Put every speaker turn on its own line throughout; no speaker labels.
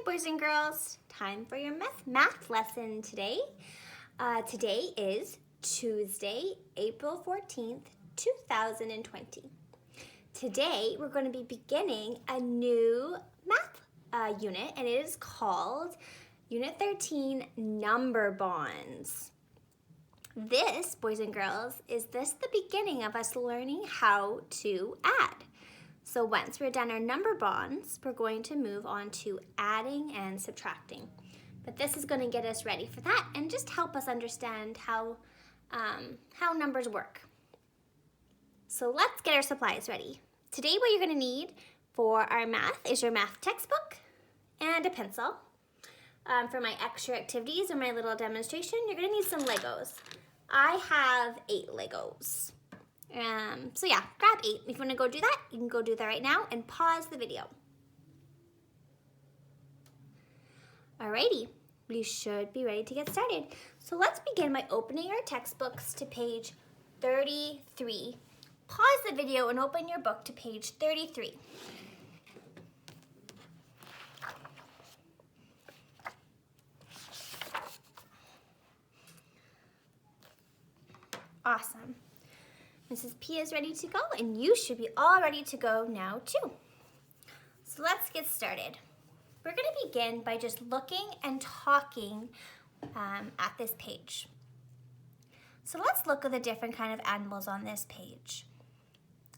boys and girls, time for your math lesson today. Today is Tuesday, April 14th, 2020. Today we're going to be beginning a new math unit, and it is called Unit 13, Number Bonds. This, boys and girls, is the beginning of us learning how to add. So once we're done our number bonds, we're going to move on to adding and subtracting. But this is going to get us ready for that and just help us understand how numbers work. So let's get our supplies ready. Today what you're going to need for our math is your math textbook and a pencil. For my extra activities or my little demonstration, you're going to need some Legos. I have 8 Legos. So yeah, grab 8. If you want to go do that, you can go do that right now and pause the video. Alrighty, we should be ready to get started. So let's begin by opening our textbooks to page 33. Pause the video and open your book to page 33. Awesome. Mrs. P is ready to go, and you should be all ready to go now too. So let's get started. We're going to begin by just looking and talking at this page. So let's look at the different kind of animals on this page.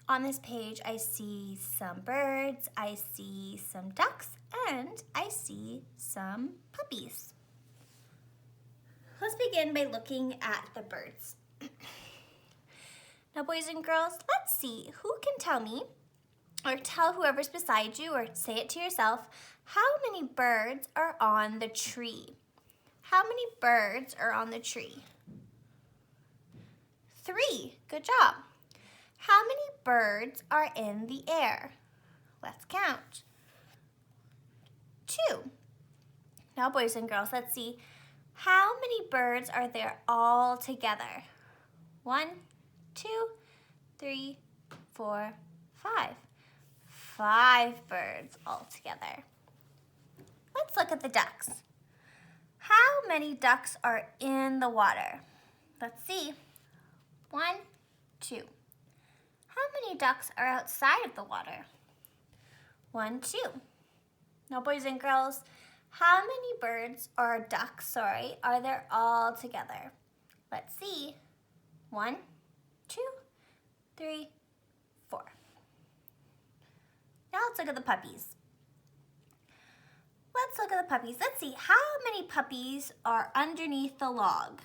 On this page, I see some birds, I see some ducks, and I see some puppies. Let's begin by looking at the birds. Now, boys and girls, let's see who can tell me, or tell whoever's beside you, or say it to yourself, how many birds are on the tree? How many birds are on the tree? 3. Good job. How many birds are in the air? Let's count. 2. Now, boys and girls, let's see. How many birds are there all together? 1, 2, 3, 4, 5. 5 birds all together. Let's look at the ducks. How many ducks are in the water? Let's see. 1, 2. How many ducks are outside of the water? 1, 2. Now, boys and girls, how many birds or ducks, are there all together? Let's see. 1, 2, 3, 4. Now let's look at the puppies. Let's see, how many puppies are underneath the log?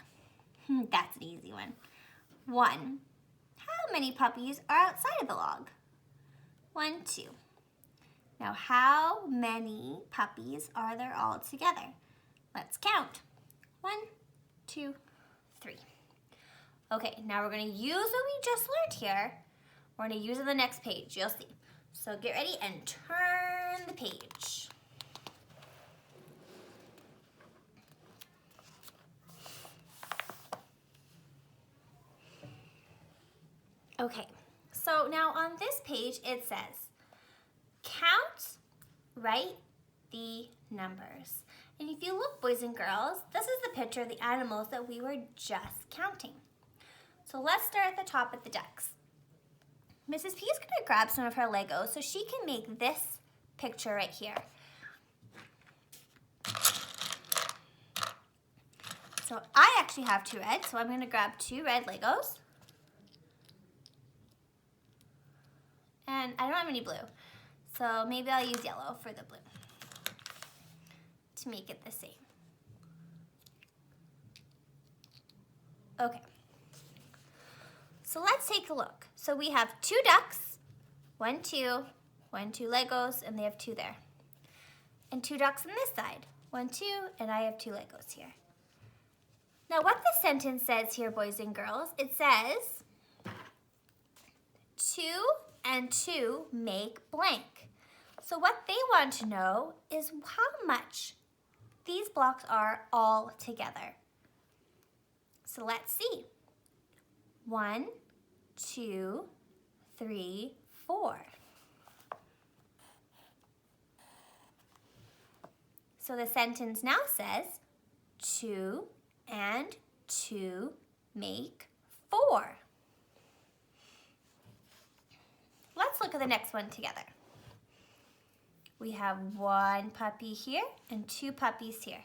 That's an easy one. 1. How many puppies are outside of the log? 1, 2. Now, how many puppies are there all together? Let's count. 1, 2, 3. Okay, now we're going to use what we just learned here. We're going to use it on the next page. You'll see. So get ready and turn the page. Okay, so now on this page it says, count, write the numbers. And if you look, boys and girls, this is the picture of the animals that we were just counting. So let's start at the top with the ducks. Mrs. P is going to grab some of her Legos so she can make this picture right here. So I actually have 2 red, so I'm going to grab 2 red Legos. And I don't have any blue, so maybe I'll use yellow for the blue to make it the same. Okay. So let's take a look. So we have 2 ducks, 1, 2, 1, 2 Legos, and they have 2 there. And 2 ducks on this side, 1, 2, and I have 2 Legos here. Now what the sentence says here, boys and girls, it says 2 and 2 make blank. So what they want to know is how much these blocks are all together. So let's see. 1, 2, 3, 4. So the sentence now says, 2 and 2 make 4. Let's look at the next one together. We have 1 puppy here and 2 puppies here.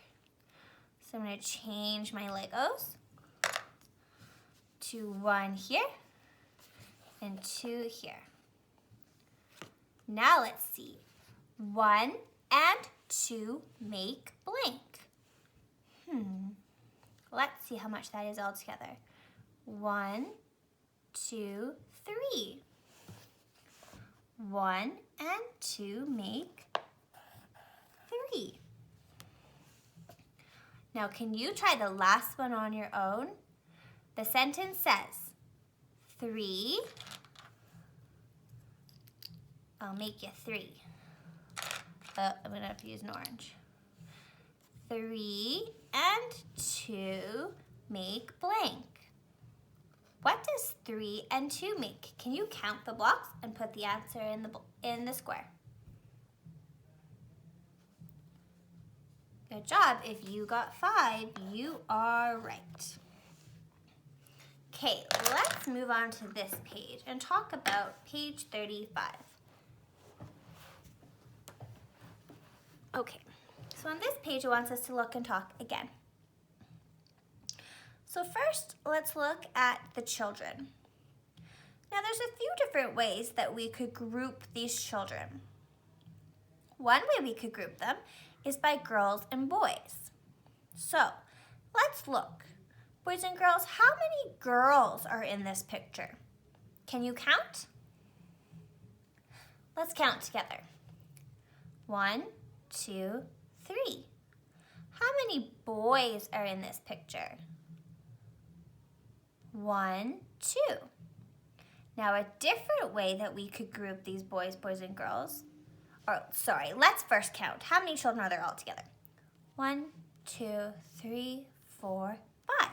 So I'm going to change my Legos to 1 here and 2 here. Now let's see. 1 and 2 make blank. Let's see how much that is all together. 1, 2, 3. 1 and 2 make 3. Now, can you try the last one on your own? The sentence says, 3, I'll make you 3. I'm going to have to use an orange. 3 and 2 make blank. What does 3 and 2 make? Can you count the blocks and put the answer in the square? Good job. If you got 5, you are right. Okay, let's move on to this page and talk about page 35. Okay, so on this page it wants us to look and talk again. So first, let's look at the children. Now there's a few different ways that we could group these children. One way we could group them is by girls and boys. So let's look. Boys and girls, how many girls are in this picture? Can you count? Let's count together. 1, 2, 3. How many boys are in this picture? 1, 2. Now a different way that we could group these boys and girls, let's first count. How many children are there all together? 1, 2, 3, 4, 5.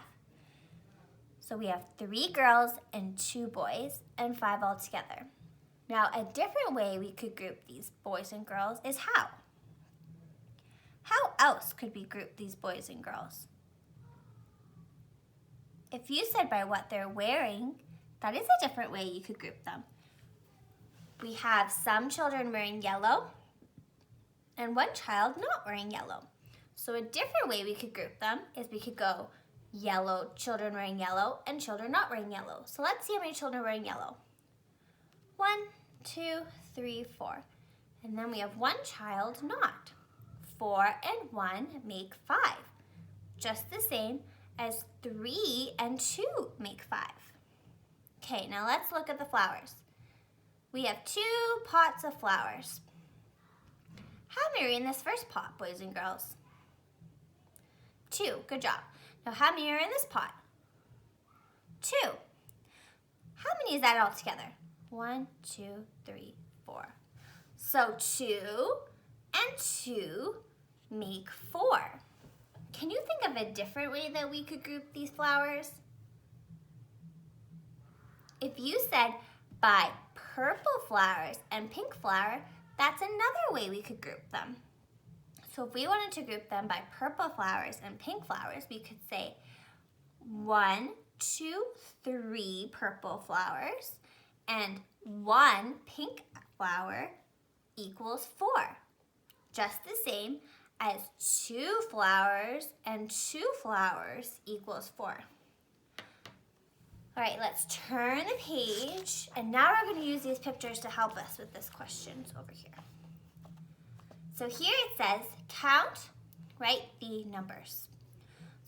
So we have 3 girls and 2 boys and 5 all together. Now a different way we could group these boys and girls is how? How else could we group these boys and girls? If you said by what they're wearing, that is a different way you could group them. We have some children wearing yellow and one child not wearing yellow. So a different way we could group them is we could go yellow, children wearing yellow, and children not wearing yellow. So let's see how many children are wearing yellow. 1, 2, 3, 4. And then we have one child not. 4 and 1 make 5. Just the same as 3 and 2 make 5. Okay, now let's look at the flowers. We have 2 pots of flowers. How many are in this first pot, boys and girls? 2, good job. Now how many are in this pot? 2. How many is that all together? 1, 2, 3, 4. So 2 and 2 make 4. Can you think of a different way that we could group these flowers? If you said by purple flowers and pink flower, that's another way we could group them. So if we wanted to group them by purple flowers and pink flowers, we could say 1, 2, 3 purple flowers and 1 pink flower equals 4. Just the same as 2 flowers and 2 flowers equals 4. All right, let's turn the page, and now we're going to use these pictures to help us with this question over here. So here it says, count, write the numbers.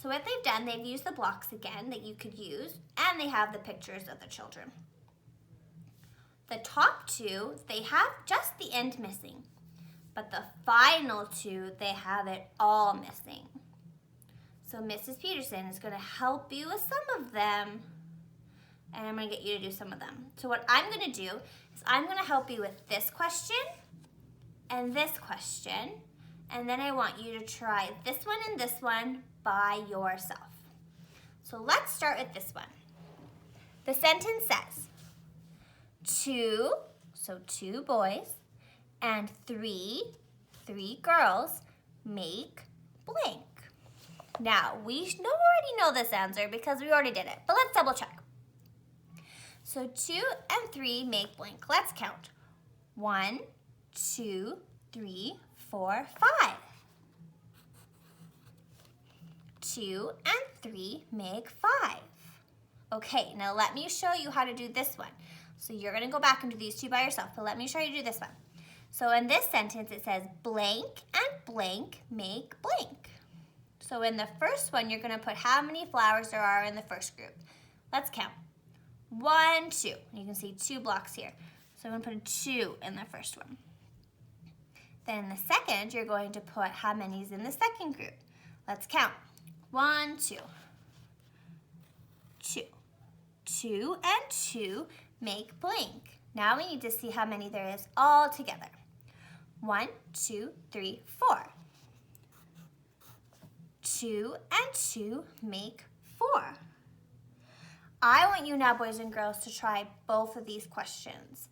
So what they've done, they've used the blocks again that you could use, and they have the pictures of the children. The top 2, they have just the end missing, but the final 2, they have it all missing. So Mrs. Peterson is going to help you with some of them, and I'm going to get you to do some of them. So what I'm going to do is I'm going to help you with this question and this question, and then I want you to try this one and this one by yourself. So let's start with this one. The sentence says, 2, so 2 boys, and 3 girls make blank. Now, we already know this answer because we already did it, but let's double check. So 2 and 3 make blank. Let's count. 1, 2, 3, 4, 5. 2 and 3 make 5. Okay, now let me show you how to do this one. So you're going to go back and do these two by yourself, but let me show you to do this one. So in this sentence, it says blank and blank make blank. So in the first one, you're going to put how many flowers there are in the first group. Let's count. 1, 2. You can see 2 blocks here. So I'm going to put a 2 in the first one. Then in the second, you're going to put how many is in the second group. Let's count. 1, 2. 2. 2 and 2 make blank. Now we need to see how many there is all together. 1, 2, 3, 4. 2 and 2 make 4. I want you now, boys and girls, to try both of these questions.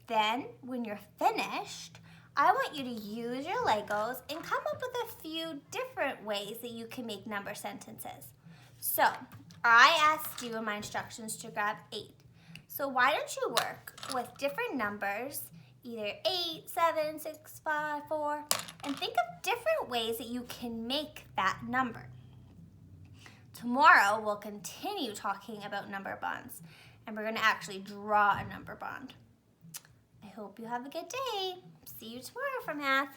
Then, when you're finished, I want you to use your Legos and come up with a few different ways that you can make number sentences. So, I asked you in my instructions to grab 8. So why don't you work with different numbers, either 8, 7, 6, 5, 4, and think of different ways that you can make that number. Tomorrow, we'll continue talking about number bonds, and we're going to actually draw a number bond. I hope you have a good day. See you tomorrow for math.